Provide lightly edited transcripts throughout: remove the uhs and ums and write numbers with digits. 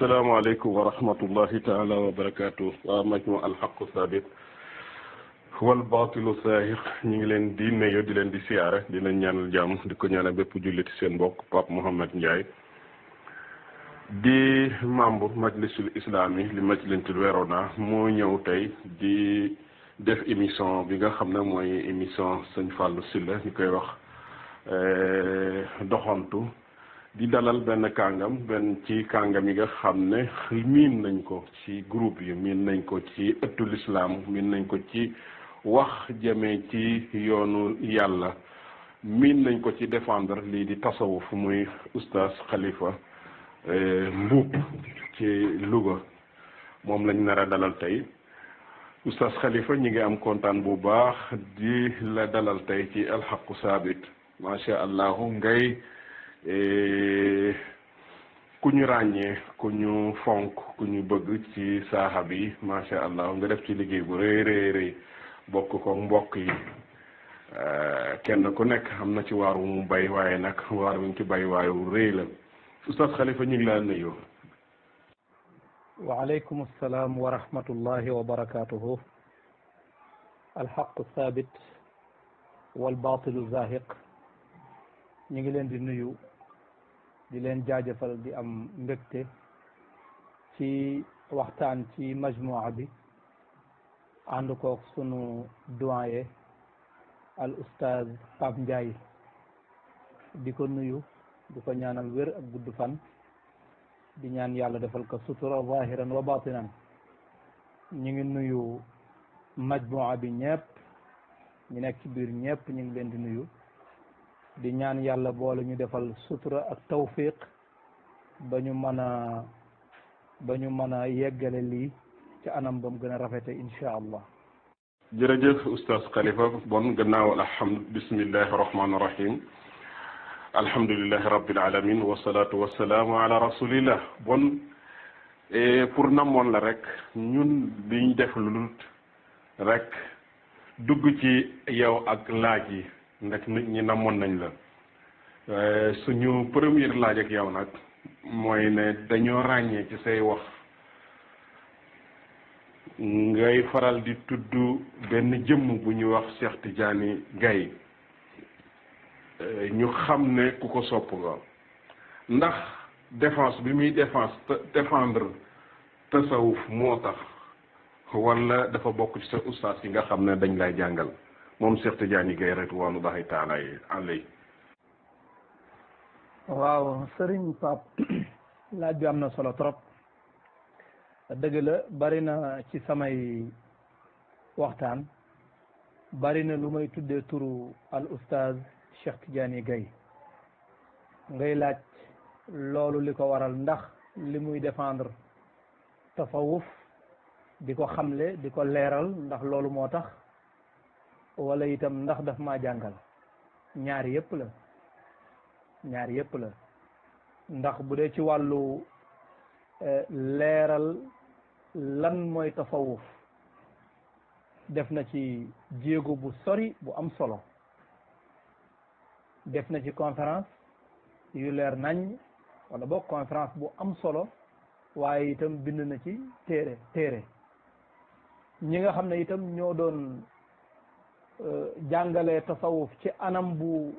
asalaamaaleykum wa rahmatullahi taala wa barakaatu waa majmu alxaqu sabit wal baatilu saahiq ñu ngi leen di nuyu di leen di siyaare di leen ñaanal jàmm di ko ñaanal bépp julliti seen mbokk Pape Mouhamed Ndiaye di membre majlisul islami li majlisul Verona moo ñëw tey di def émission bi nga xam ne mooy émission sëñ Fallou Sylla ñu koy wax doxantu di dalal benn kàngam ci kàngam yi nga xam ne miin nañ ko ci groupe yi miin nañ ko ci ëttu lislaam miin nañ ko ci wax jëmee ci yoonu yàlla miin nañ ko ci défendre lii di tasawuf muy oustaz Khalifa Mboup ci Louga moom lañ nar a dalal tey oustaz Khalifa ñi ngi am kontaan bu baax di la dalal tey ci alxaqu saabit macha allahu ngay ku ñu ràññee ku ñu fonk ku ñu bëgg ci saaxa bi macha allah nga def ci liggéey bu rëy rëy rëy bokk ko mbokk yi kenn ku nekk am na ci waar wu mu bay waaye nag waar wu ñu ci bay waaye wu rëy la oustaz Khalifa ñu ngi laa nuyu. waaleykum salaam wa rahmatullahi wa barakaatuhu. alxaqu saabit wal baatilu zaahiq ñu ngi leen di nuyu. di leen jaajëfal di am mbégte ci waxtaan ci majmua bi ànd kook sunu doyen al oustaz Pape Ndiaye di ko nuyu di ko ñaanal wér ak gudd fan di ñaan yàlla defal ko sutura zahiran wa batinan ñu ngi nuyu majmua bi ñëpp ñu nekk ci biir ñëpp ñu ngi leen di nuyu di ñaan yàlla boole ñu defal sutura ak tawfiq ba ñu mën a yeggale lii ci anam ba mu gën a rafete insha allah. jërëjëf oustaz Khalifa bon gannaaw bismillahi rahmaani rahim alhamdulillahi rabbil alamin wasalaatu wasalaamu ala rasulillah bon pour namoon la rek ñun liñ def lu rek dugg ci yow ak laaj yi ndax nit ñi namoon nañ la suñu première laaj ak yow nag mooy ne dañoo ràññee ci say wax ngay faral di tudd benn jëmm bu ñuy wax Cheikh Tidiane Gaye ñu xam ne ku ko sopp nga ndax défense bi muy défendre tasawuf moo tax wala dafa bokk ci sa ustaas yi nga xam ne dañ lay jàngal moom Cheikh Tidiane Gaye ridwanullahi taala alay. waaw sëriñ Pape laaj bi am na solo trop dëgg la bari na ci samay waxtaan bari na lu may tuddee turu al oustaz Cheikh Tidiane Gaye ngay laaj loolu li ko waral ndax li muy défendre tasawuf di ko xamle di ko leeral ndax loolu moo tax wala itam ndax daf maa jàngal ñaari yëpp la ndax bu dee ci wàllu leeral lan mooy tasawuf def na ci jéego bu sori bu am solo def na ci conférence yu leer nañ wala boog conférence bu am solo waaye itam bind na ci téere ñi nga xam ne itam ñoo doon jàngalee tasawuf ci anam bu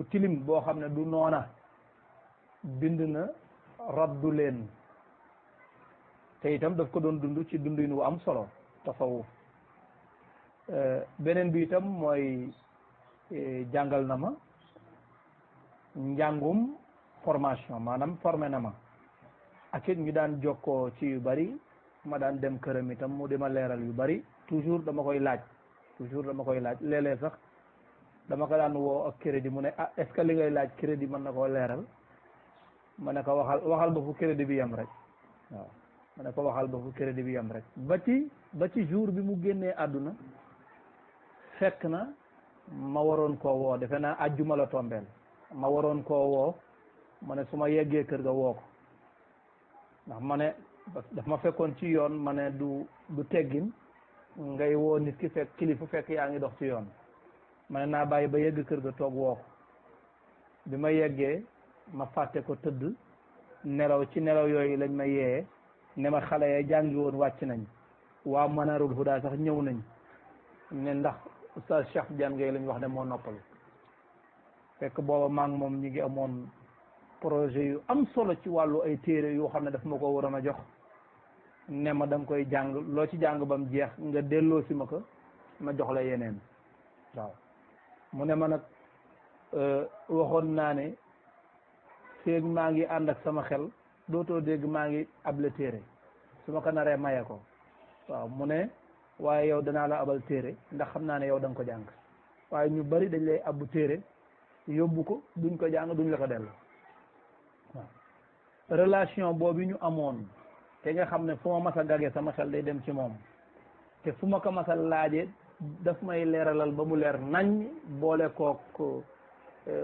tilim boo xam ne du noona bind na raddu leen te itam daf ko doon dund ci dundin wu am solo tasawuf beneen bi itam mooy jàngal na ma njàngum formation maanaam formé na ma ak it ñu daan jokkoo ci yu bari ma daan dem këram itam mu di ma leeral yu bari toujours dama koy laaj léeg-léeg sax dama ko daan woo ak crédit mu ne est-ce que li ngay laaj crédit mën na koo leeral ma ne ko waxal ba fu crédit bi yem rek waaw ma ne ko waxal ba fu crédit bi yem rek ba ci jour bi mu génnee àdduna fekk na ma waroon koo woo defe naa àjjuma la tombeel ma waroon koo woo ma ne su ma yeggee kër ga woo ko ndax ma ne daf ma fekkoon ci yoon ma ne du teggin ngay woo nit ki fekk kilifa fekk yaa ngi dox ci yoon ma ne naa bàyyi ba yegg kër ga toog woo ko bi ma yeggee ma fàtte ko tëdd nelaw ci nelaw yooyu lañ ma yee ne ma xale ya jàngi woon wàcc nañ waa Manarul Huda sax ñëw nañ ne ndax oustaz Cheikh Tidiane Gaye lañ wax ne moo noppalu fekk booba maa ngi moom ñi ngi amoon projet yu am solo ci wàllu ay téere yoo xam ne daf ma ko waroon a jox ne ma da nga koy jàng loo ci jàng ba mu jeex nga delloo si ma ko ma jox la yeneen waaw mu ne ma nag waxoon naa ne feeg maa ngi ànd ak sama xel dootoo dégg maa ngi able téere su ma ko naree maye ko waaw mu ne waaye yow danaa la abal téere ndax xam naa ne yow da nga ko jàng waaye ñu bari dañ lay abbu téere yóbbu ko duñ ko jàng duñ la ko dellu waaw relation boobu ñu amoon te nga xam ne fu ma mas a gage sama xel day dem ci moom te fu ma ko mas a laaje daf may leeralal ba mu leer nañ boole kook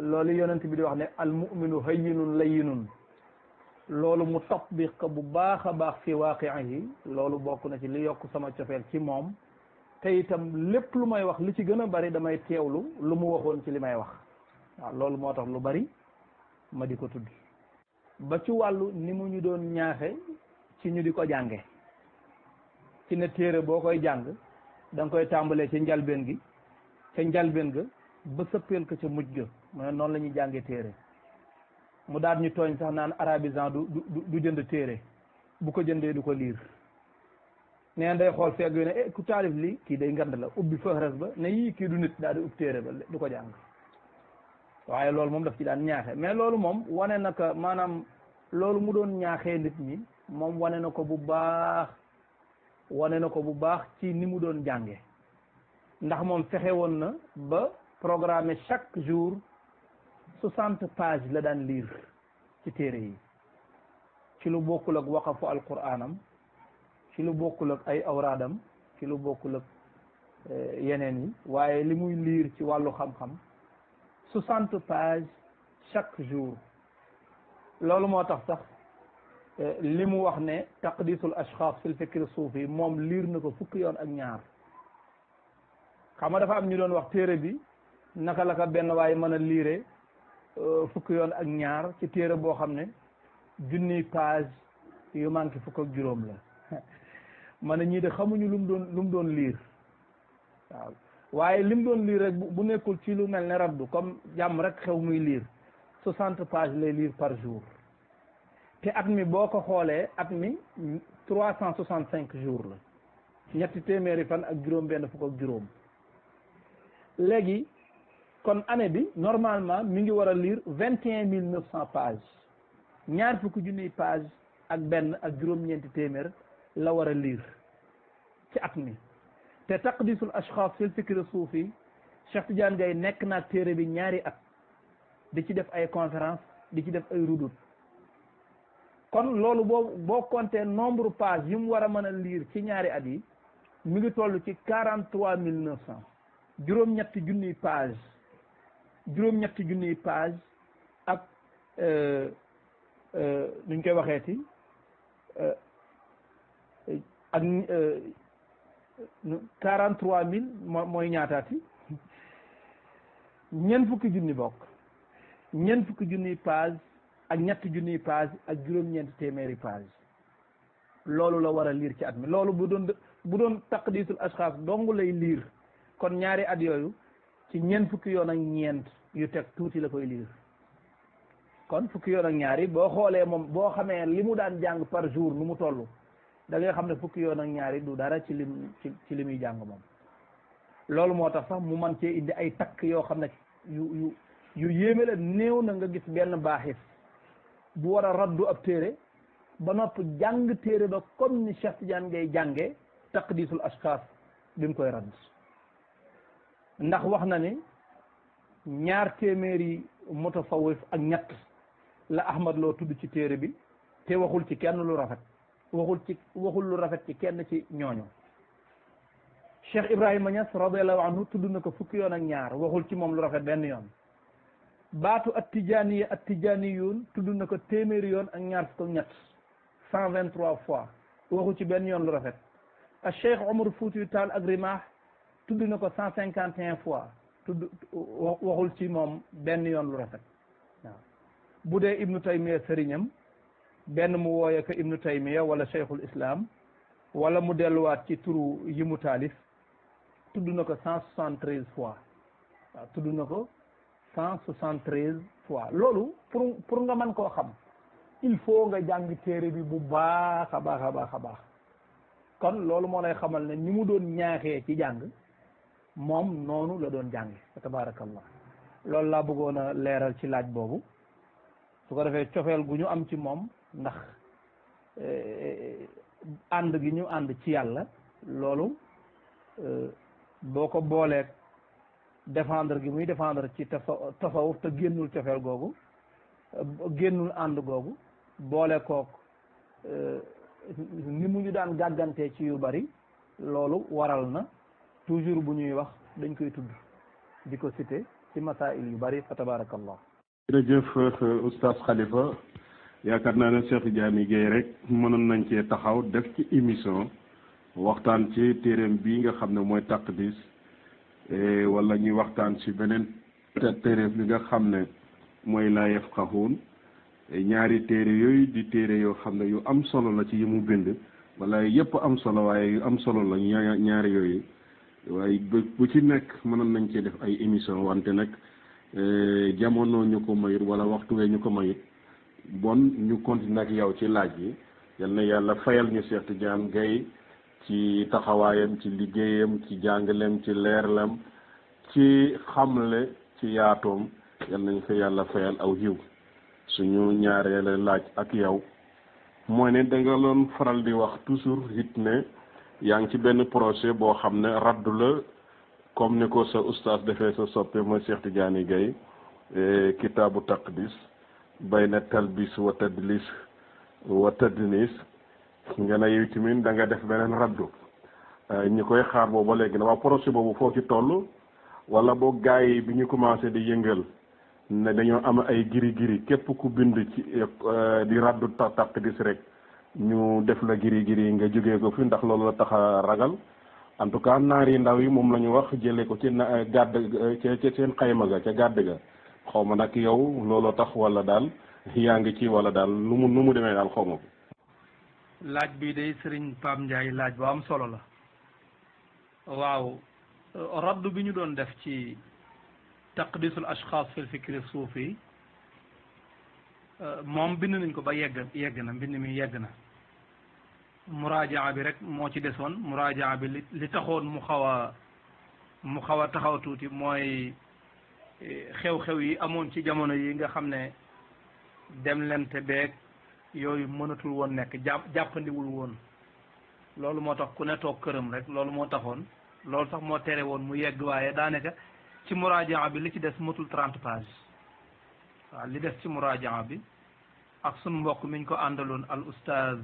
loolu yonent bi di wax ne al mu'minu hayyinun layyinun loolu mu tatbiq ko bu baax a baax fi waaqi'ihi loolu bokk na ci li yokk sama cofeel ci moom te itam lépp lu may wax li ci gën a bari damay teewlu lu mu waxoon ci li may wax waaw loolu moo tax lu bari ma di ko tudd ba ci wàllu ni mu ñu doon ñaaxe ci ñu di ko jànge ci ne téere boo koy jàng da nga koy tàmbalee ci njalbeen gi ca njalbeen ga ba sëppeel ko ca mujj ga mu ne noonu la ñuy jànge téere mu daal ñu tooñ sax naan arabisant du jënd téere bu ko jëndee du ko liir neen day xool feeg yu ne ku taalif li kii day ngand la ubbi fëxres ba ne yii kii du nit daal di ub téere ba du ko jàng waaye loolu moom daf ci daan ñaaxe mais loolu moom wane na ko maanaam loolu mu doon ñaaxee nit ñi moom wane na ko bu baax ci ni mu doon jànge ndax moom fexe woon na ba programme chaque jour 60 pages la daan lire ci téere yi ci lu bokkul ak waqafu alquranam ci lu bokkul ak ay awraadam ci lu bokkul ak yeneen yi waaye li muy lire ci wàllu xam-xam 60 pages chaque jour loolu moo tax sax li mu wax ne taqdisul ashxaas fil fikri suufi moom liir na ko fukki yoon ak ñaar xam nga dafa am ñu doon wax téere bi naka la ko benn waaye mën a liire fukki yoon ak ñaar ci téere boo xam ne junniy page yu manqué fukk ak juróom la ma ne ñii de xamuñu lu mu doon liir waaw waaye li mu doon liir rek bu nekkul ci lu mel ne raddu comme jàmm rek xew muy liir 60 pages lay lire par jour te at mi boo ko xoolee at mi 365 jours la ñetti téeméeri fan ak juróom benn fukk ak juróom léegi kon année bi normalement mi ngi war a lire 21900 pages ñaar fukki junniy page ak benn ak juróom-ñeenti téeméer la war a lire ci at mi te taqdisul ashxaas fil fikri suufi Cheikh Tidiane Gaye nekk naag téere bi ñaari at di ci def ay conférence di ci def ay rudut kon loolu boo compté nombre page yi mu war a mën a lire ci ñaari at yi mi ngi toll ci 43900 juróom-ñetti junniy page ak nuñ koy waxeeti ak 43000 mooy ñaataati ñeent fukki junni bokk ñeent fukki junniy page ak ñetti junniy page ak juróom-ñeenti téeméeri page loolu la war a liir ci at mi loolu bu doon taqdisul ashxaas dong lay liir kon ñaari at yooyu ci ñeent fukki yoon ak ñeent yu teg tuuti la koy liir kon fukki yoon ak ñaari boo xoolee moom boo xamee li mu daan jàng par jour nu mu toll da ngay xam ne fukki yoon ak ñaari du dara ci li muy jàng moom loolu moo tax sax mu man cee indi ay takk yoo xam ne yu yéeme la néew na nga gis benn baaxis bu war a raddu ab téere ba nopp jàng téere ba comme ni Cheikh Tidiane ngay jànge taqdisul ashxaas bi mu koy radd ndax wax na ni ñaar téeméeri mutasawwif ak ñett la Ahmad Lo tudd ci téere bi te waxul ci kenn lu rafet waxul lu rafet ci kenn ci ñooñu Cheikh Ibrahima Niass radiyallahu anhu tudd na ko fukki yoon ak ñaar waxul ci moom lu rafet benn yoon baatu at-tijaaniyuun tudd na ko téeméeri yoon ak ñaar fukk ak ñett 123 fois waxu ci benn yoon lu rafet ak Cheikh Omar Foutiyou Tall ak Rimah tudd na ko 151 fois waxul ci moom benn yoon lu rafet waaw bu dee Ibnu Taymiya sëriñam benn mu wooye ko ibnu taymiya wala cheikhul islam wala mu delluwaat ci turu yi mu taalif tudd na ko 173 fois waaw tudd na ko 173 fois loolu pour nga mën koo xam il faut nga jàng téere bi bu baax a baax a baax a baax kon loolu moo lay xamal ne ni mu doon ñaaxee ci jàng moom noonu la doon jànge tabarakallah loolu laa bëggoon a leeral ci laaj boobu su ko defee cofeel gu ñu am ci moom ndax ànd gi ñu ànd ci yàlla loolu boo ko booleeg défendre gi muy défendre ci tasawuf te génnul cofeel googu génnul ànd googu boole kook ni mu ñu daan gàggantee ci yu bari loolu waral na toujours bu ñuy wax dañ koy tudd di ko cité ci masail yu bari fa tabarakallah jërëjëf oustaz Khalifa yaakaar naa ne Cheikh Tidiane Gaye rek mënoon nañ cee taxaw def ci émission waxtaan ci téereem bii nga xam ne mooy taqdis wala ñuy waxtaan ci beneen téereem bi nga xam ne mooy laa yafqahuun ñaari téere yooyu di téere yoo xam ne yu am solo la ci yi mu bind wala yëpp am solo waaye yu am solo la ñaari yooyu waaye bu ci nekk mënoon nañ cee def ay émission wante nag jamono ñu ko mayut wala waxtu wee ñu ko mayut bon ñu continuer ak yow ci laaj yi yal na yàlla fayal ñu Cheikh Tidiane Gaye ci taxawaayam ci liggéeyam ci jàngaleem ci leerlam ci xamle ci yaatoom yal nañ ko yàlla fayal aw yiw suñu ñaareele laaj ak yow mooy ne da nga doon faral di wax toujours it ne yaa ngi ci benn projet boo xam ne raddu la comme ni ko sa oustaz defee sa soppe mooy Cheikh Tidiane Gaye kitaabu taqdis bayna talbis wa tadlis wa tadnis nga ne yow tamit da nga def beneen raddu ñi koy xaar boobu ba léegi na waa projet boobu foo ci toll wala boo gars yi bi ñu commencé di yëngal ne dañoo am ay giri képp ku bind ci di raddu taqdis rek ñu def la giri nga jógee ko fi ndax loolu la tax a ragal en tout cas naar yi ndaw yi moom la ñu wax jëlee ko ci gàdd ca seen xayma ga ca gàdd ga xaw ma nag yow looloo tax wala daal yaa ngi ci wala daal nu mu demee daal xaw ma ko. laaj bi day Serigne Pape Ndiaye laaj bu am solo la waaw raddu bi ñu doon def ci taqdisul ashxaas fil fikri suufi moom bind nañ ko ba yegg na mbind mi yegg na muraajaa bi rek moo ci desoon muraajaa bi li taxoon mu xaw a taxaw tuuti mooy xew-xew yi amoon ci jamono yi nga xam ne dem lente beeg yooyu mënatul woon nekk jàppandiwul woon loolu moo tax ku ne toog këram rek loolu moo taxoon loolu sax moo tere woon mu yegg waaye daanaka ci muraajaa bi li ci des matul 30 pages waaw li des ci muraajaa bi ak sunu mbokk miñ ko àndaloon al oustaz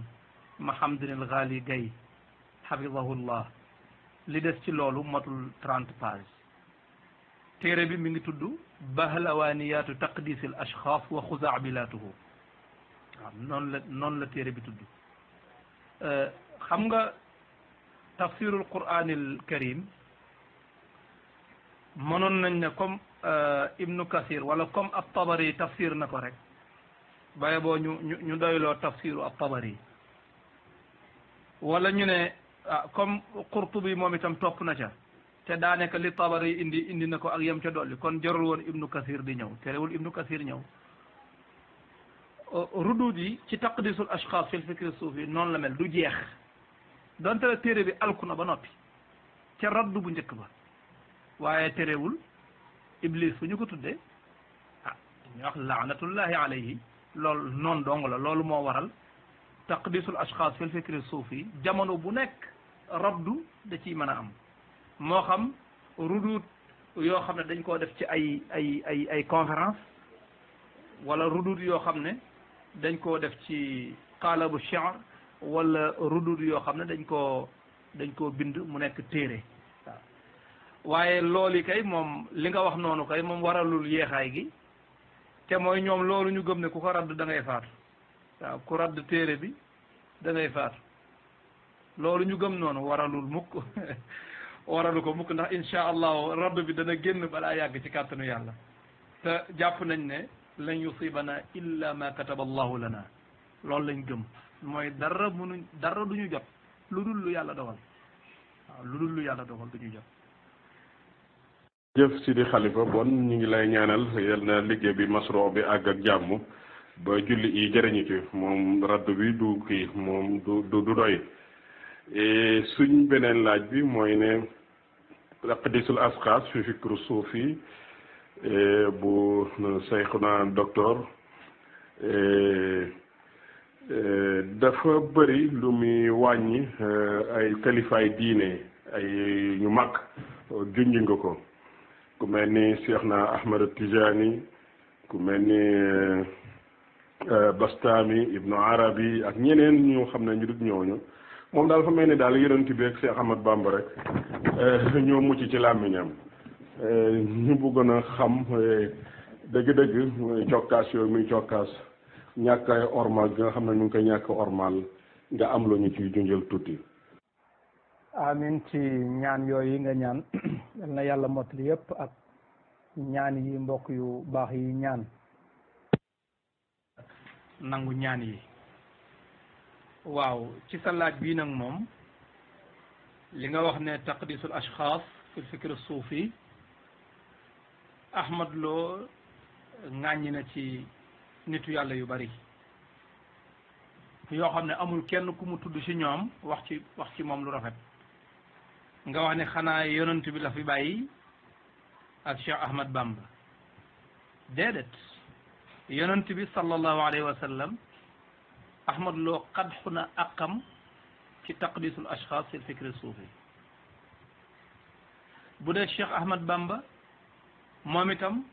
Mahamdinil Ghali Gaye hafidahullah li des ci loolu matul 30 pages téere bi mi ngi tudd bahlawaaniyaatu taqdisil ashxaas wa xuzaabilaatuhu waaw noonu la téere bi tudd xam nga tafsirul quraanil karim mënoon nañ ne comme ibnu kasir wala comme at-Tabari tafsir na ko rek baye boo ñu doyloo tafsiru at-Tabari wala ñu ne comme Qurtubi moom itam topp na ca te daanaka li Tabari indi na ko ak yem ca dolli kon jarul woon ibnu kasir di ñëw terewul ibnu kasir ñëw rudud yi ci taqdisul ashxaas fil fikri suufi noonu la mel du jeex donte la téere bi alku na ba noppi ca raddu bu njëkk ba waaye terewul iblis fu ñu ko tuddee ñu wax laanatullahi alayhi loolu noonu dong la loolu moo waral taqdisul ashxaas fil fikri suufi jamono bu nekk raddu da ciy mën a am moo xam rudud yoo xam ne dañ koo def ci ay conférence wala rudud yoo xam ne dañ koo def ci qaalabu shi'r wala rudud yoo xam ne dañ koo bind mu nekk téere waaw waaye loolu kay moom li nga wax noonu kay moom waralul yeexaay gi te mooy ñoom loolu ñu gëm ne ku ko radd da ngay faatu waaw ku radd téere bi da ngay faatu loolu ñu gëm noonu waralul mukk waralu ko mukk ndax insha allahu radd bi dana génn balaa yàgg ci kàttanu yàlla te jàpp nañ ne lan yusibana illa ma kataba allahu lana loolu lañ gëm mooy dara duñu jot lu dul lu yàlla dogal waaw lu dul lu yàlla dogal duñu jot. jëf Sidi Khalifa bon ñu ngi lay ñaanal yal na liggéey bi masro bi àgg ak jàmm ba julli yi jëriñu ci moom radd bi du kii moom du doy suñ beneen laaj bi mooy ne taqdisul asxaas fi fikru suufi bu Seyxuna docteur dafa bëri lu muy wàññi ay kalifaay diine ay ñu mag junj nga ko ku mel ni Cheikhna Ahmad Tijani ku mel ni Bastami Ibnu Arabi ak ñeneen ñu xam ne ñu dut ñooñu moom daal fa mel ni daal yonent bi ak Cheikh Ahmad Bamba rek ñoo mucc ci làmmiñam ñu bëggoon a xam dëgg-dëgg cokkaas yooyu muy cokkaas ñàkk ay ormal bi nga xam ne ñu ngi koy ñàkk ormal nga am lu ñu ciy junjal tuuti. amin ci ñaan yooyu nga ñaan yal na yàlla mottali yëpp ak ñaan yi mbokk yu baax yi ñaan nangu ñaan yi waaw ci sa laaj bii nag moom li nga wax ne taqdisul ashxaas fi fikr suufi Ahmad Lo ŋàññi na ci nitu yàlla yu bari yoo xam ne amul kenn ku mu tudd ci ñoom wax ci moom lu rafet nga wax ne xanaa yonent bi la fi bàyyi ak Cheikh Ahmad Bamba déedéet yonent bi sallallahu alayhi wa sallam Ahmad Lo qadxu na aqam ci taqdisul ashxaas fi fikri suufi bu dee Cheikh Ahmad Bamba moom itam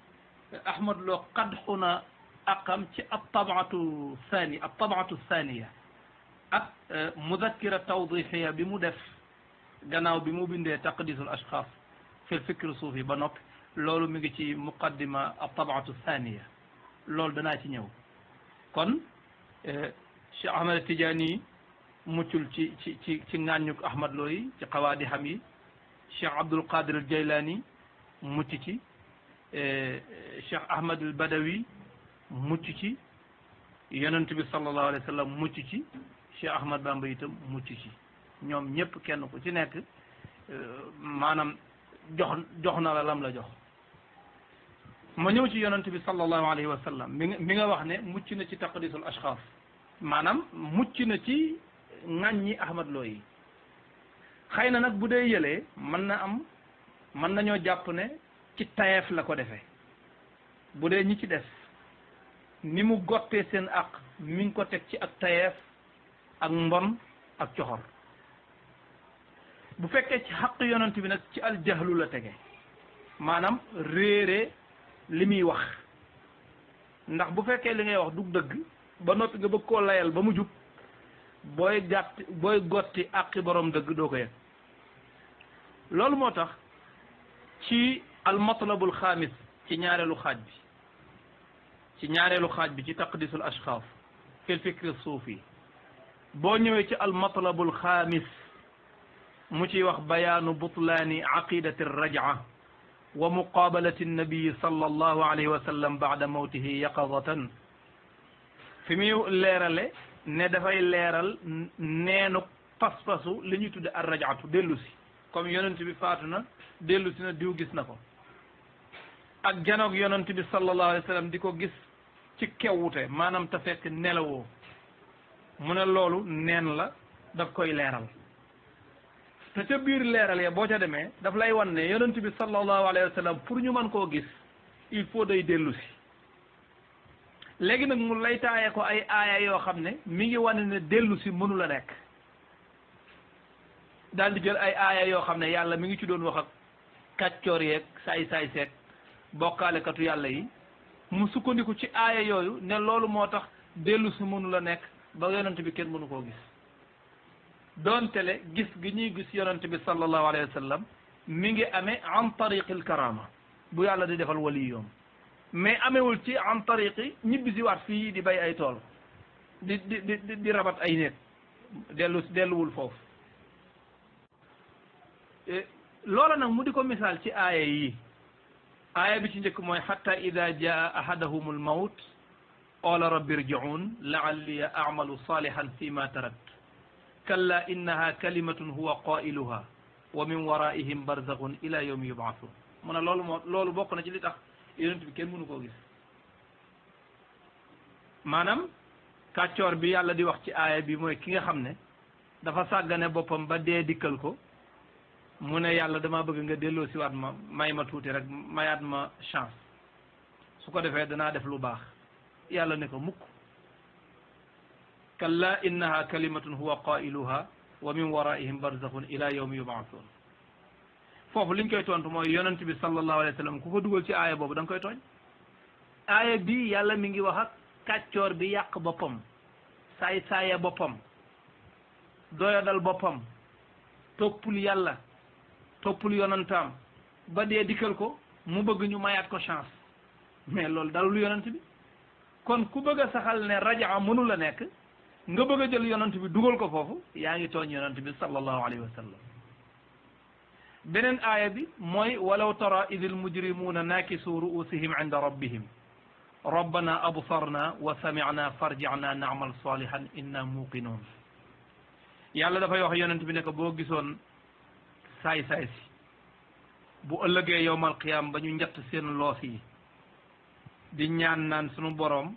Ahmad Lo qadxu na aqam ci at-tabaatu thaniya ak mudakkira tawdixiya bi mu def gannaaw bi mu bindee taqdisul ashxaas fi fikri suufi ba noppi loolu mi ngi ci muqaddima at-tabaatu thaniya loolu danaa ci ñëw kon Cheikh Ahmad Tidiane muccul ci ŋàññuk Ahmad Lo yi ci xawaadi xam yi Cheikh Abdul Qadir al Jaylani mucc ci Cheikh Ahmad al Badawi mucc ci yonent bi sallallahu alayhi wa sallam mucc ci Cheikh Ahmad Bamba itam mucc ci ñoom ñëpp kenn ku ci nekk maanaam jox na la lam la jox ma ñëw ci yonent bi sallallahu alayhi wa sallam mi nga wax ne mucc na ci taqdisul ashxaas maanaam mucc na ci ŋàññi Ahmad Lo yi xëy na nag bu dee yëlee mën nañoo jàpp ne ci tayeef la ko defee bu dee ñi ci des ni mu gottee seen aq mi ngi ko teg ci ak tayeef ak mbon ak coxor bu fekkee ci xaq yonent bi nag ci aljahlu la tege maanaam réere li muy wax ndax bu fekkee li ngay wax du dëgg ba noppi nga bëgg koo layal ba mu jub booy gotti àqi borom dëgg doo ko yëg loolu moo tax ci almatlabul xaamis ci ñaareelu xaaj bi ci taqdisul ashxaas fil fikri suufi boo ñëwee ci almatlabul xaamis mu ciy wax bayaanu butlaani aqidati raj'a wa muqaabalati nabii sallallahu alayhi wa sallam baada mawtihi yaqazatan fi muy leerale ne dafay leeral neenu pas-pasu li ñuy tudde ar raj'atu dellu si comme yonent bi faatu na dellu si na diw gis na ko ak janoog yonent bi sallallahu alayhi wa sallam di ko gis ci kewwute maanaam te fekk nelawoo mu ne loolu neen la daf koy leeral te ca biir leeral ya boo ca demee daf lay wan ne yonent bi sallallahu alayhi wa sallam pour ñu mën koo gis il faut day dellu si léegi nag mu lay taaye ko ay aaya yoo xam ne mi ngi wane ne dellu si mënu la nekk daal di jël ay aaya yoo xam ne yàlla mi ngi ci doon wax ak kàccoor yeeg saay-saay seeg bokkaalekatu yàlla yi mu sukkandiku ci aaya yooyu ne loolu moo tax dellu si mënu la nekk ba yonent bi kenn mënu koo gis doontele gis gi ñuy gis yonent bi sallallahu alayhi wa sallam mi ngi amee an tariqil karama bu yàlla di defal wali yoom mais amewul ci an tariqi ñibbi si waat fii di bay ay tool di rabat ay néeg delluwul foofu loola nag mu di ko misaal ci aaya yi aaya bi ci njëkk mooy hatta ida jaa ahadahum al mawt qaala rabbi irji'uun la'alli a'malu salihan fi ma tarakt kalla innaha kalimatun huwa qailuha wa min waraihim barzakhun ila yawmi yub'athun mu ne loolu bokk na ci li tax yonent bi kenn mënu koo gis maanaam kàccoor bi yàlla di wax ci aaya bi mooy ki nga xam ne dafa sàggane boppam ba dee dikkal ko mu ne yàlla dama bëgg nga delloo si waat ma may ma tuuti rek mayaat ma chance su ko defee danaa def lu baax yàlla ne ko mukk kalla innaha kalimatun huwa qailuha wa min waraihim barzakhun ila yawmi yub'athun foofu liñ koy tontu mooy yonent bi sallallahu alayhi wa sallam ku ko dugal ci aaya boobu da nga koy tooñ aaya bi yàlla mi ngi wax ak kàccoor bi yàq boppam saaya boppam doyadal boppam toppul yàlla toppul yonantaam ba dee dikkal ko mu bëgg ñu mayaat ko chance mais loolu dalul yonent bi kon ku bëgg a saxal ne rajaa mënu la nekk nga bëgg a jël yonent bi dugal ko foofu yaa ngi tooñ yonent bi sallallahu alayhi wa sallam beneen aaya bi mooy walaw tara idil mujrimuuna naakisu ru'usihim inda rabbihim rabbana absarna wa sami'na farji'na na'mal salihan inna muqinun yàlla dafay wax yonent bi ne ko boo gisoon saay-saay si bu ëllëgee yowmal qiyaam ba ñu njatt seen loos yi di ñaan naan sunu boroom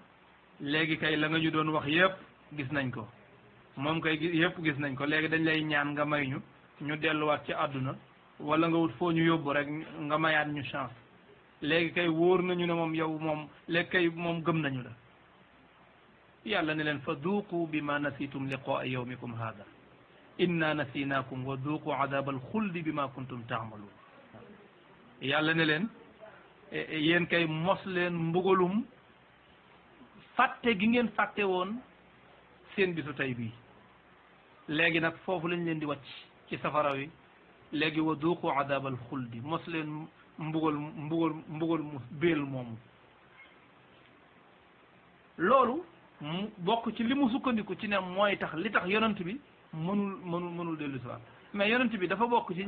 léegi kay la nga ñu doon wax yépp gis nañ ko moom kay yépp gis nañ ko léegi dañ lay ñaan nga may ñu delluwaat ci àdduna wala nga wut foo ñu yóbbu rek nga mayaat ñu chance léegi kay wóor nañu ne moom yow moom léegi kay moom gëm nañu la yàlla ne leen fa duuqu bima nasitum liqaa yawmikum hada inna nasinakum wa duuqu adab alxuldi bima kuntum taamaluun yàlla ne leen yéen kay mos leen mbugalum fàtte gi ngeen fàtte woon seen bisu tey bii léegi nag foofu lañ leen di wàcc ci safara wi léegi wa duuqu adab alxuldi mos leen mbugal mu béel moomu loolu mu bokk ci li mu sukkandiku ci ne mooy tax li tax yonent bi mënul dellu si waat mais yonent bi dafa bokk ci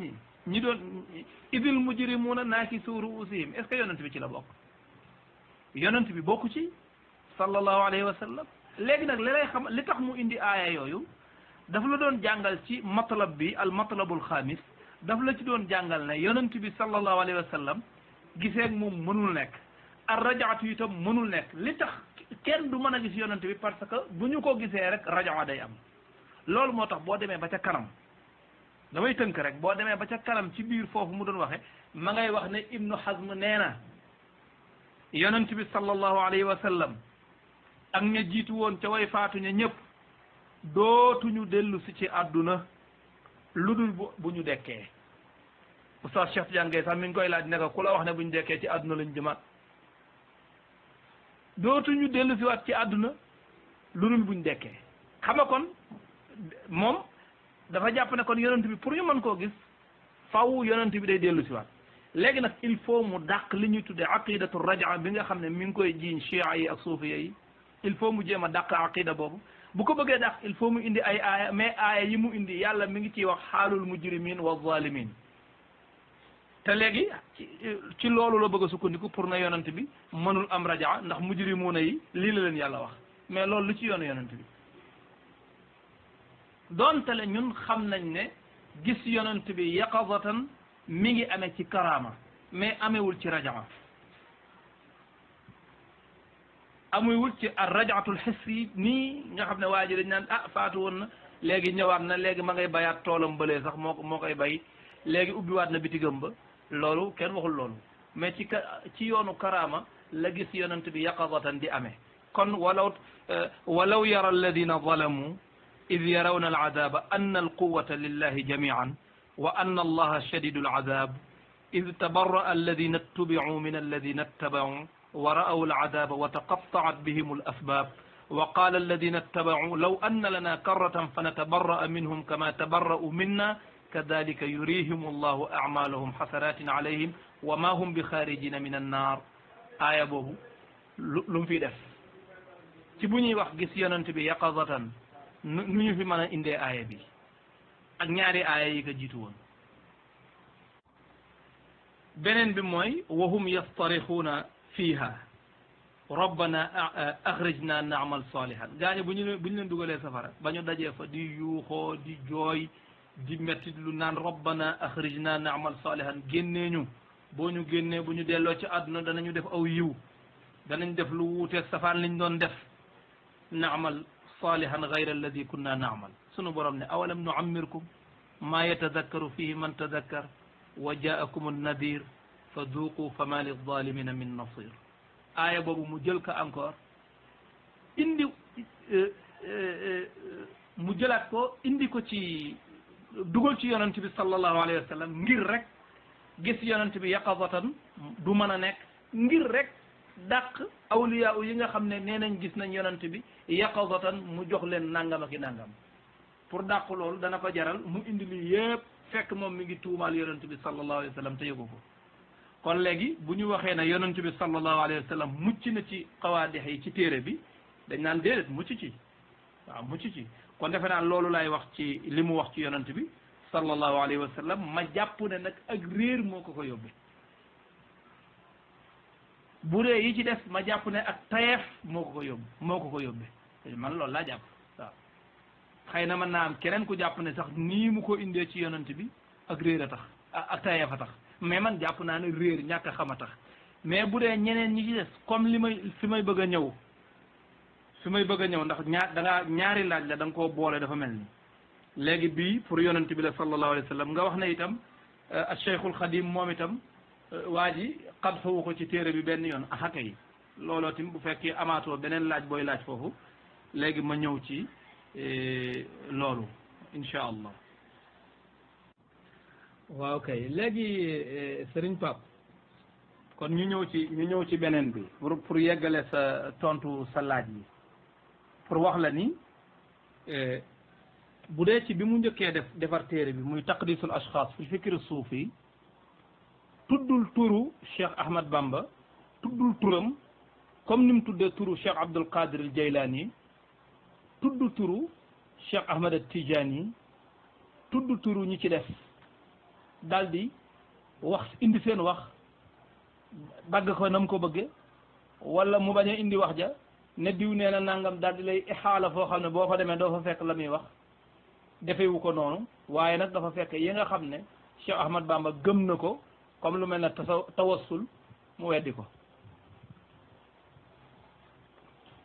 ñi doon idil mujrimuuna naakisu ruusihim est-ce que yonent bi ci la bokk yonent bi bokk ci sallallahu alayhi wa sallam léegi nag li lay xam li tax mu indi aaya yooyu dafa la doon jàngal ci matlab bi al matlabul xaamis daf la ci doon jàngal ne yonent bi sallallahu alayhi wa sallam giseeg moom mënul nekk ar rajaatu itam mënul nekk li tax kenn du mën a gis yonent bi parce que bu ñu ko gisee rek rajaa day am loolu moo tax boo demee ba ca kanam damay tënk rek boo demee ba ca kanam ci biir foofu mu doon waxe ma ngay wax ne ibnu hazm nee na yonent bi sallallahu alayhi wa sallam ak ña jiitu woon ca way faatuña ñëpp dootuñu dellu si ci àdduna lu dul bu ñu dekkee oustaz Cheikh Tidiane Gaye sax mi ngi koy laaj ne ko ku la wax ne bu ñu dekkee ci àdduna lañ jëmaat dootuñu dellu si waat ci àdduna lu dul bu ñu dekkee xam nga kon moom dafa jàpp ne kon yonent bi pour ñu mën koo gis faw yonent bi day dellu si waat léegi nag il faut mu dàq li ñuy tuddee aqidatu rajaa bi nga xam ne mi ngi koy jiiñ chia yi ak suufiya yi il faut mu jéem a dàq aqida boobu bu ko bëggee dàq il faut mu indi ay aaya mais aaya yi mu indi yàlla mi ngi ciy wax xaalul mujrimin wa zalimin te léegi ci loolu la bëgg a sukkandiku pour na yonent bi mënul am rajaa ndax mujrimuuna yi lii la leen yàlla wax mais loolu lu ci yoonu yonent bi doonte le ñun xam nañ ne gis yonent bi yaqazatan mi ngi amee ci karaama mais amewul ci rajaa amewul ci ar rajaatul xissi nii nga xam ne waa ji dañ naan faatu woon na léegi ñëwaat na léegi ma ngay bayaat toolam bëlee sax moo koy bay léegi ubbiwaat na bitigam ba loolu kenn waxul loolu mais ci yoonu karaama la gis yonent bi yaqazatan di amee kon walaw yara alladina zalamu id yarawna alazaba anna alquwata lillahi jamian wa anna allaha shadidu alazab id tabarra'a alladina ittubi'u min alladina ittaba'u wa ra'aw alazaba wa taqatta'at bihim alasbab wa qala alladina ittaba'u law anna lana karratan fanatabarra'a minhum kama tabarra'u minna kadhalika yurihim allahu a'malahum hasaratin alayhim wa ma hum bi kharijina min annar aaya boobu lu mu fiy def ci bu ñuy wax gis yonent bi yaqazatan nu ñu fi mën a indee aaya bi ak ñaari aaya yi ko jiitu woon beneen bi mooy wa hum yastarixuuna fiiha rabbana akhrijna na'mal salihan gaañu bu ñu leen dugalee safara ba ñu dajee fa di yuuxoo di jooy di metti lu naan rabbana akhrijna na'mal salihan génnee ñu boo ñu génnee bu ñu delloo ci àdduna danañu def aw yiw danañ def lu wuuteeg safaan liñ doon def na'mal salihan ghayra alladi kunna na'mal sunu borom ne awalam nu'ammirkum ma yatadakkaru fihi man tadakkar wa ja'akum an-nadir fa duqu fama lil-zalimina min nasir aaya boobu mu jël ko encore indi mu jëlaat ko indi ko ci dugal ci yonent bi sallallahu alayhi wa sallam ngir rek gis yonent bi yaqazatan du mën a nekk ngir rek dàq awliya yi nga xam ne nee nañ gis nañ yonent bi yaqazatan mu jox leen nangam ak i nangam pour dàq loolu dana ko jaral mu indi lii yëpp fekk moom mi ngi tuumaal yonent bi sallallahu alayhi wa sallam te yëgu ko kon léegi bu ñu waxee ne yonent bi sallallahu alayhi wa sallam mucc na ci xawaadix yi ci téere bi dañ naan déedéet mucc ci waaw mucc ci kon defe naa loolu laay wax ci li mu wax ci yonent bi sallallahu alayhi wa sallam ma jàpp ne nag ak réer moo ko yóbbe bu dee yi ci des ma jàpp ne ak tayeef moo ko yóbbe man loolu laa jàpp waaw xëy na mën naa am keneen ku jàpp ne sax nii mu ko indee ci yonent bi ak réer a tax ak tayeef a tax mais man jàpp naa ne réer ñàkk a xam a tax mais bu dee ñeneen ñi ci des comme fi may bëgg a ñëw ndax ñaari laaj la da nga koo boole dafa mel ni léegi bii pour yonent bi la sallallahu alayhi wa sallam nga wax ne itam Cheikhul Khadim moom itam waa ji xadfawu ko ci téere bi benn yoon axaka yi looloo tim bu fekkee amaatoo beneen laaj booy laaj foofu léegi ma ñëw ci loolu insha allah waaw kay léegi Serigne Pape kon ñu ñëw ci beneen bi pour yeggale sa tontu sa laaj yi pour wax la ni bu dee ci bi mu njëkkee defar téere bi muy taqdisul ashxaas fi fikri suufi tuddul turu Cheikh Ahmad Bamba tuddul turam comme ni mu tuddee turu Cheikh Abdul Qadir al Jaylani tudd turu Cheikh Ahmad al Tijani tudd turu ñi ci def daal di wax indi seen wax dagg ko nam ko bëgge wala mu bañ a indi wax ja ne diw nee na nangam daal di lay ixaala foo xam ne boo fa demee doo fa fekk la muy wax defewu ko noonu waaye nag dafa fekk yi nga xam ne Cheikh Ahmad Bamba gëm na ko comme lu mel ne tawassul mu weddi ko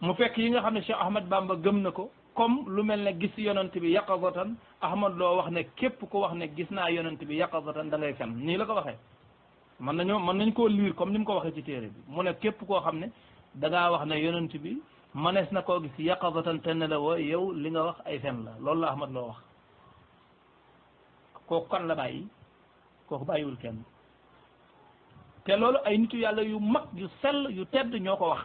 mu fekk yi nga xam ne Cheikh Ahmad Bamba gëm na ko comme lu mel ne gis yonent bi yaqazatan Ahmad loo wax ne képp ko wax ne gis naa yonent bi yaqazatan da ngay fen nii la ko waxee mën nañ koo liir comme ni mu ko waxee ci téere bi mu ne képp koo xam ne da ngaa wax ne yonent bi manees na koo gis yaqazatan te ne la woo yow li nga wax ay fen la loolu la Ahmad loo wax kooku kan la bàyyi kooku bàyyiwul kenn te loolu ay nitu yàlla yu mag yu sell yu tedd ñoo ko wax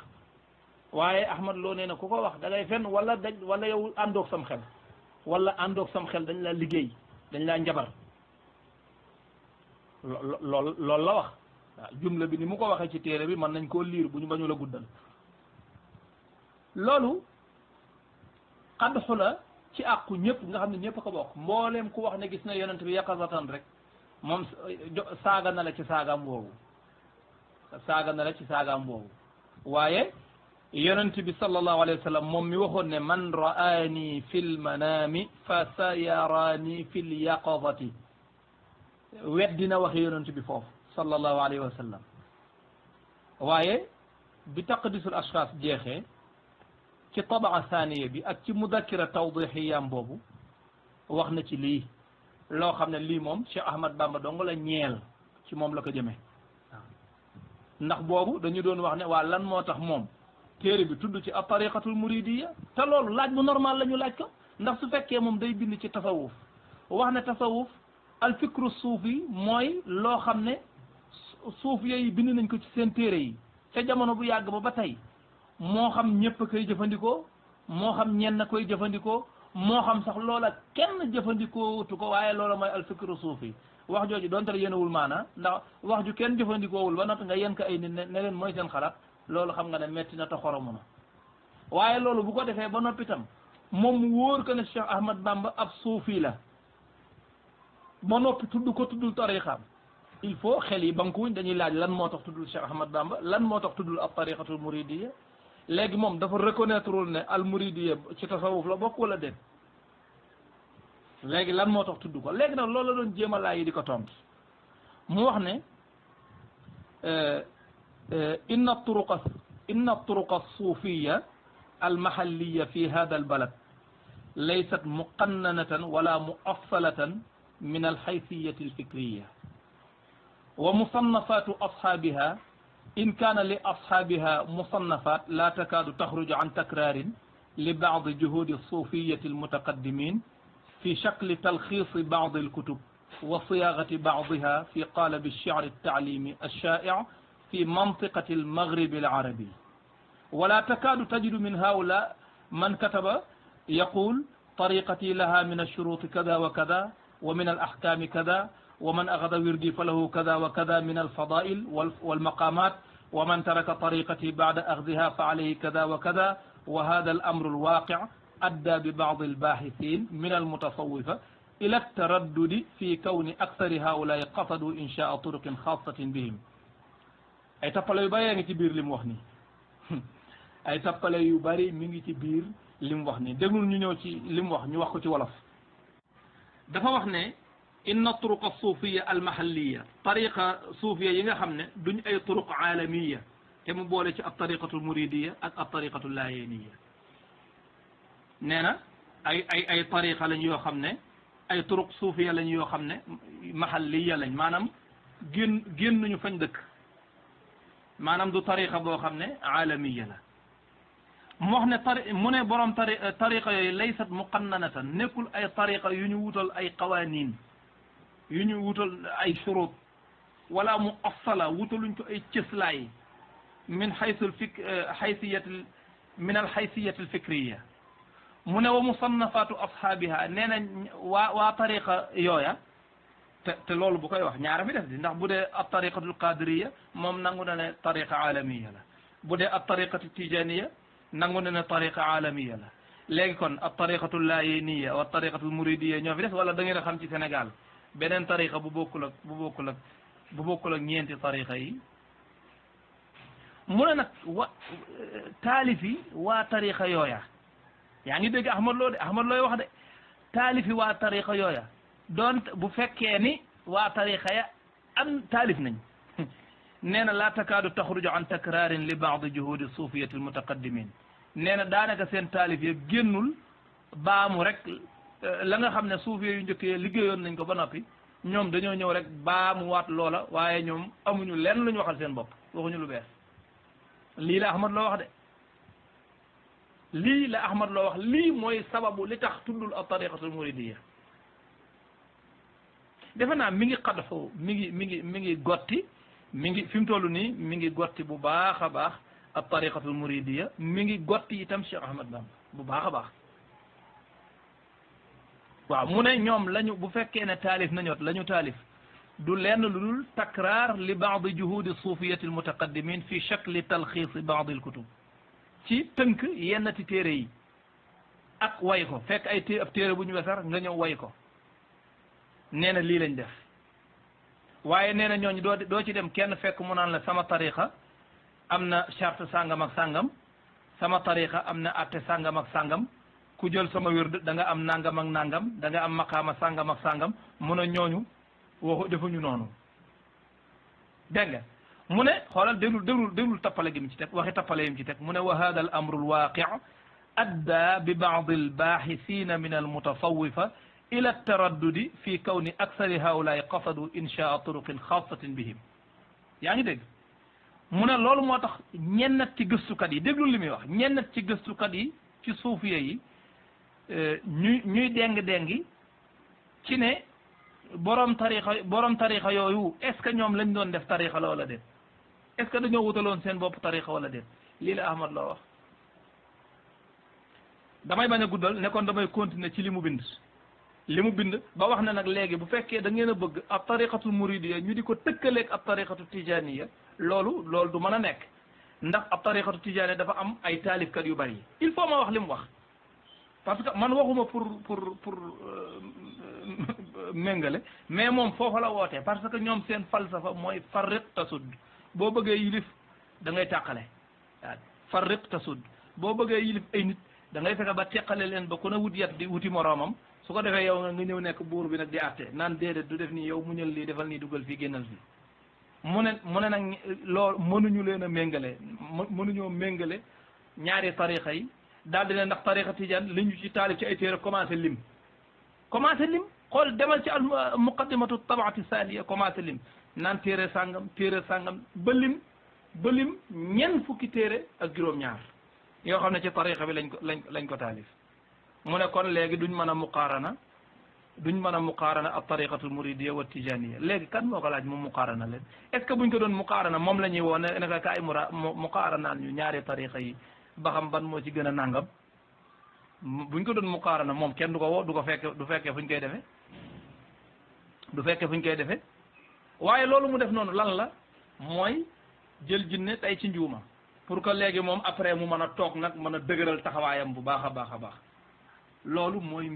waaye Ahmad loo nee na ku ko wax da ngay fen wala yow àndoog sam xel wala àndoog sam xel dañ la liggéey dañ laa njabar loolu la wax waaw jumla bi ni mu ko waxee ci téere bi mën nañ koo liir bu ñu bañu la guddal loolu xadxu la ci àqu ñëpp nga xam ne ñëpp ko bokk mbooleem ku wax ne gis na yonent bi yaqazatan rek moom saaga na la ci saagaam boobu waaye yonent bi sallallahu alayhi wa sallam moom mi waxoon ne man ra'ani fil manami fa sayarani fil yaqazati weddina waxe yonent bi foofu sallallahu alayhi wa sallam waaye bi taqdisul ashxaas jeexee ci tabaa thaniya bi ak ci mudakkira tawdihiyam boobu wax na ci lii loo xam ne lii moom Cheikh Ahmad Bamba dong la ñeel ci moom la ko jëmee waaw ndax boobu dañu doon wax ne waa lan moo tax moom téere bi tudd ci at-tariqatul muridiyya te loolu laaj bu normal la ñu laaj ko ndax su fekkee moom day bind ci tasawuf wax ne tasawuf al fikru suufi mooy loo xam ne suuf yooyu bind nañ ko ci seen téere yi ca jamono bu yàgg ba tey moo xam ñëpp koy jëfandikoo moo xam ñenn koy jëfandikoo moo xam sax loola kenn jëfandikoo wutu ko waaye loola mooy al fikru suufi wax jooju doonte la yéenewul maana ndax wax ju kenn jëfandikoowul ba noppi nga yen ko ay nit ne leen mooy seen xalaat loolu xam nga ne metti na te xoromu na waaye loolu bu ko defee ba noppi tam moom mu wóor ko ne Cheikh Ahmad Bamba ab suufi la ba noppi tuddul tariqaam il faut xel yi bankuwuñ dañuy laaj lan moo tax tuddul Cheikh Ahmad Bamba lan moo tax tuddul ab tariqatul muridiyya léegi moom dafa reconnaître wul ne al muridiya ci tasawuf la bokk wala déet léegi lan moo tax tudd ko léegi nag loolu la doon jéem a laay yi di ko tontu mu wax ne inna turuqa suufiya almahalliya fi hada albalad laysat muqannanatan wala muassalatan min alhaysiyati alfikriya wa musannafatu ashabiha in kana li ashabiha musannafat la takadu takhruju an takrarin li ba'd juhudi الصوفية المتقدمين في شكل تلخيص بعض الكتب وصياغة بعضها في قالب الشعر التعليمي الشائع في منطقة المغرب العربي ولا تكاد تجد من هؤلاء من كتب يقول طريقتي لها من الشروط كذا وكذا ومن الأحكام كذا ومن أخذ وردي فله كذا وكذا من الفضائل والمقامات ومن ترك طريقتي بعد أخذها فعليه كذا وكذا وهذا الأمر الواقع أدى ببعض الباحثين من المتصوفة إلى التردد في كون أكثر هؤلاء قصدوا إنشاء طرق خاصة بهم ay tappale yu bari yaa ngi ci biir li mu wax nii ay tappale yu bari mi ngi ci biir li mu wax nii déglul ñu ñëw ci li mu wax ñu wax ko ci wolof dafa wax ne inna turuqa suufiya almahalliya tariqa suufiya yi nga xam ne duñ ay turuq aalamiya te mu boole ci ab tariqatul muridiya ak ab tariqatul laayeniya nee na ay tariqa lañ yoo xam ne ay turuq suufiya lañ yoo xam ne mahalliya lañ maanaam génnuñu fañ dëkk maanaam du tariqa boo xam ne aalamiya la mu wax ne mu ne borom tariqa yooyu laysat muqannanatan nekkul ay tariqa yu ñu wutal ay qawanin yu ñu wutal ay shurut wala mu assala wutaluñ ko ay cëslaay min haythu haysiyati min al haysiyati al fikriya mu ne wa musannafatu ashaabiha nee na waa tariqa yooya te loolu bu koy wax ñaara fi def di ndax bu dee ab tariqatul qadiriya moom nangu na ne tariqa alamiya la bu dee ab tariqatu tijaniya nangu na ne tariqa alamiya la léegi kon ab tariqatul layeniya wa tariqatul muridiya ñoo fi def wala da ngeen a xam ci Sénégal beneen tariqa bu bokkul ak ñeenti tariqa yi mu ne nag taalifi waa tariqa yooya yaa ngi dégg Ahmad Lo de Ahmad looy wax de taalifi waa tariqa yooya doon bu fekkee ni waa tariqa ya am taalif nañ nee na laa takaadu taxruju an takrarin li baadi juhudi suufiyati almutaqaddimin nee na daanaka seen taalif ya génnul baamu rek la nga xam ne suufiya yu njëkkee liggéeyoon nañ ko ba noppi ñoom dañoo ñëw rek baamu waat loola waaye ñoom amuñu lenn lu ñu waxal seen bopp waxuñu lu bees lii la Ahmad Lo wax de lii la Ahmad Lo wax lii mooy sababu li tax tuddul a tariqatul muridiya defe naa mi ngi xadxu mi ngi gotti mi ngi fi mu toll nii mi ngi gotti bu baax a baax ab tariqatul muridiya mi ngi gotti itam Cheikh Ahmad Bamba bu baax a baax waaw mu ne ñoom lañu bu fekkee ne taalif nañoot la ñu taalif du lenn lu dul takraar li baadi juhudi suufiyati almutaqaddimin fi shakli talxiisi baadi alkutub ci tënk yennati téere yi ak way ko fekk ay ab téere bu ñu wesar nga ñëw way ko nee na lii lañ def waaye nee na ñooñu doo ci dem kenn fekk mu naan la sama tariqa am na charte sàngam ak sàngam sama tariqa am na atte sàngam ak sàngam ku jël sama wérd da nga am nangam ak nangam da nga am maqaama sàngam ak sàngam mun a ñooñu waxu defuñu noonu dégg nga mu ne xoolal déglul tappale gi mu ci teg waxi tappale yi mu ci teg mu ne wa hada al amru al waaqi adda bi baadi al baaxisina min al mutasawifa ila taraddudi fi kawni aksari haulaay qasadu inshaa turuqin xaasatin bihim yaa ngi dégg mu ne loolu moo tax ñennat ci gëstukat yi déglu li muy wax ñennat ci gëstukat yi ci suufiya yi ñuy déng-déngi ci ne borom tariqa yooyu est ce que ñoom lañ doon def tariqa la wala déet est ce que dañoo wutaloon seen bopp tariqa wala déet lii la Ahmad Lo wax damay bañ a guddal ne kon damay continuer ci li mu bind ba wax ne nag léegi bu fekkee da ngeen a bëgg ab tariqatul muridiya ñu di ko tëkkaleeg ab tariqatu tijaniya loolu du mën a nekk ndax ab tariqatu tijaniya dafa am ay taalifkat yu bari il faut ma wax li mu wax parce que man waxuma pour méngale mais moom foofa la wootee parce que ñoom seen falsafa mooy farriq tasud boo bëggee yilif da ngay tàqale waaw farriq tasud boo bëggee yilif ay nit da ngay fexe ba teqale leen ba ku ne wut yat di wuti moroomam su ko defee yow nga ñëw nekk buur bi nag di àtte naan déedéet du def nii yow muñal lii defal nii dugal fii génnal fii mu ne nag loolu mënuñu leen a méngale mënuñoo méngale ñaari tariqa yi daal di ne ndax tariqa tijaan li ñu ci taalif ci ay téere commencé lim xool demal ci al muqaddimatu tabaati saaniya commencé lim naan téere sàngam ba lim ñen fukki téere ak juróom-ñaar yoo xam ne ci tariqa bi lañ ko taalif mu ne kon léegi duñ mën a muqaarana ab tariqatul muridiya wa tijaniya léegi kan moo ko laaj mu muqaarana leen est ce que buñ ko doon muqaarana moom la ñuy woo ne ka kaay muqaaranaan ñu ñaari tariqa yi ba xam ban moo ci gën a nàngam buñ ko doon muqaarana moom kenn du ko woo du fekkee fuñ koy defee waaye loolu mu def noonu lan la mooy jël jinne tey ci njuuma pour que léegi moom après mu mën a toog nag mën a dëgëral taxawaayam bu baax a baax loolu mooy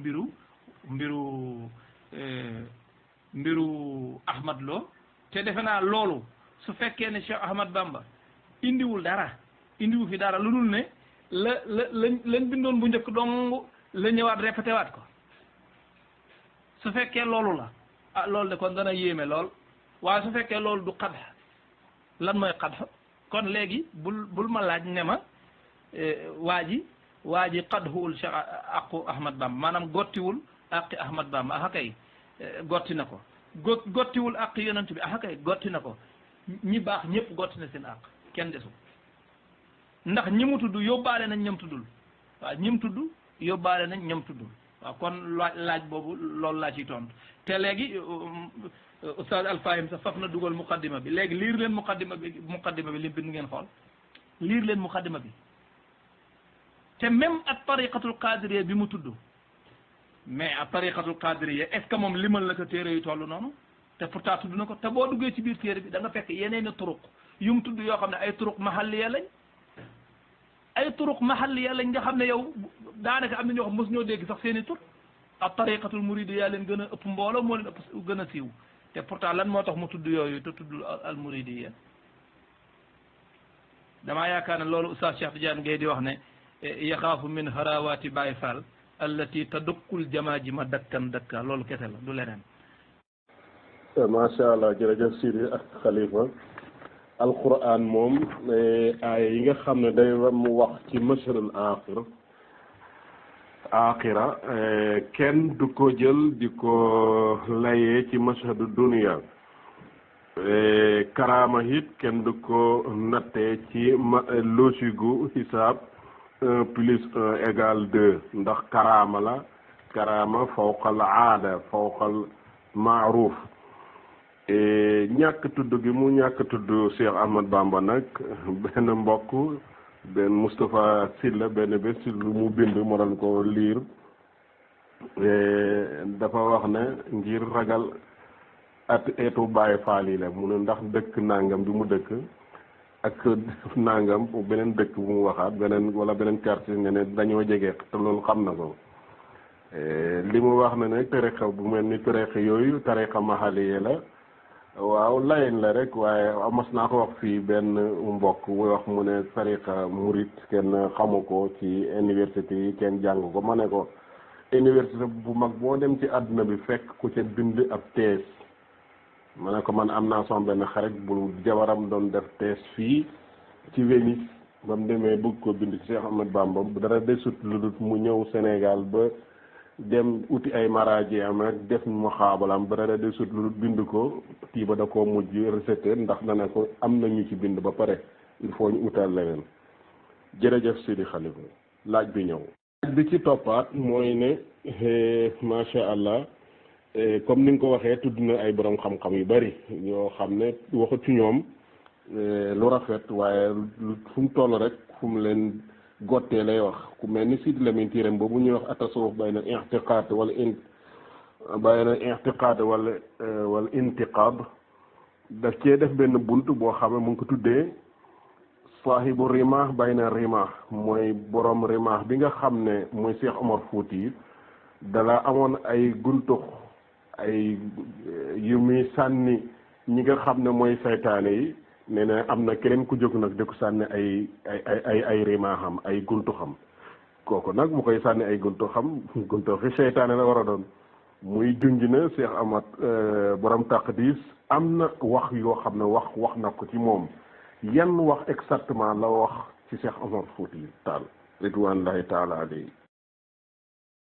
mbiru Ahmad Lo te defe naa loolu su fekkee ne Cheikh Ahmad Bamba indiwu fi dara lu dul ne lañ bindoon bu njëkk dong la ñëwaat répété waat ko su fekkee loolu la loolu de kon dana yéeme lool waaye su fekkee loolu du xadx lan mooy xadx kon léegi bul ma laaj ne ma waa ji xadxuwul Cheikh aqu Ahmad Bamba maanaam gottiwul aqi Ahmad Bamba aha kay gotti na ko gottiwul aqi yonent bi aha kay gotti na ko ñi baax ñëpp gotti na seen aq kenn desu ndax ñi mu tudd yóbbaale nañ ñam tuddul waaw ñi mu tudd yóbbaale nañ ñam tuddul waaw kon laaj boobu loolu laa ciy tontu te léegi Oustaz Alfahim sax faf na dugal muqaddima bi léegi liir leen muqaddima bi li bind ngeen xool liir leen muqaddima bi te même ak tariqatul qadiriya bi mu tudd mais ak tariqatul qadiriya est ce que moom limal na ko téere yu toll noonu te pourtant tudd na ko te boo duggee ci biir téere bi da nga fekk yeneen i turuq yu mu tudd yoo xam ne ay turuq mahalliya lañ nga xam ne yow daanaka am na ñoo xam mos ñoo dégg sax seen i tur ak tariqatul muridiya leen gën a ëpp mbooloo moo leen ëpp gën a siiw te pourtant lan moo tax mu tudd yooyu te tuddul al muridiya damaa yaakaar ne loolu Oustaz Cheikh Tidiane Gaye di wax ne yaxaafu min harawati Baye Fall allati tadukkul jamaajima dakkan dakka loolu kese la du leneen. macha allah jërëjëf Sidi ak Khalifa alquran moom aaya yi nga xam ne day mu wax ci masharul aaxira kenn du ko jël di ko layee ci mashhadu dunia karaama it kenn du ko nattee ci logique gu xisaab 1 plus 1 égale 2 ndax karaama fawqal aada fawqal maaruf ñàkk tudd gi mu ñàkk tudd Cheikh Ahmad Bamba nag benn mbokk benn Moustapha Sylla benn bés lu mu bind ma doon ko liir dafa wax ne ngir ragal eetu Baye Fall yi la mu ne ndax dëkk nangam bi mu dëkk ak nangam beneen dëkk bu mu waxaat beneen quartier nga ne dañoo jege te loolu xam na ko li mu wax ne nag tariqa bu mel ni tariqa yooyu tariqa mahaliye la waaw layen la rek waaye mas naa ko wax fii benn mbokk muy wax mu ne tariqa murit kenn xamu ko ci université yi kenn jàng ko ma ne ko université bu mag boo dem ci àdduna bi fekk ku ca bind ab thèse ma ne ko man am naa sama benn xarit bu jabaram doon def thèse fii ci Venise ba mu demee bëgg ko bind ci Cheikh Ahmad Bamba bu dara desut lu dul mu ñëw Sénégal ba dem uti ay maraaji am rek def mu xaabalam ba dara desut lu dul bind ko kii ba da koo mujj recette ndax dana ko am na ñu ci bind ba pare il faut ñu utal leneen jërëjëf Sidi Khalifa laaj bi ñëw. laaj bi ci toppaat mooy ne macha allah comme ni nga ko waxee tudd na ay borom xam-xam yu bari yoo xam ne waxut ci ñoom lu rafet waaye fu mu toll rek fu mu leen gottee lay wax ku mel ni Sidi Lamine Tiram boobu ñuy wax atasawuf bayna i'tiqaad wala intiqaad daf cee def benn bunt boo xam ne mu ngi ko tuddee saahibu rimah bayna rimah mooy borom rimah bi nga xam ne mooy Cheikh Omar Fouti dala amoon ay guntux ay yu muy sànni ñi nga xam ne mooy saytaane yi nee na am na keneen ku jóg nag di ko sànni ay rimaaxam ay guntu xam kooku nag mu koy sànni ay guntu xam guntu xi seytaane la war a doon muy junj na Cheikh Ahmad borom taqdis am na wax yoo xam ne wax na ko ci moom yan wax exactement la wax ci Cheikh Omar Fouti Tall ridwanullahi taala alayhi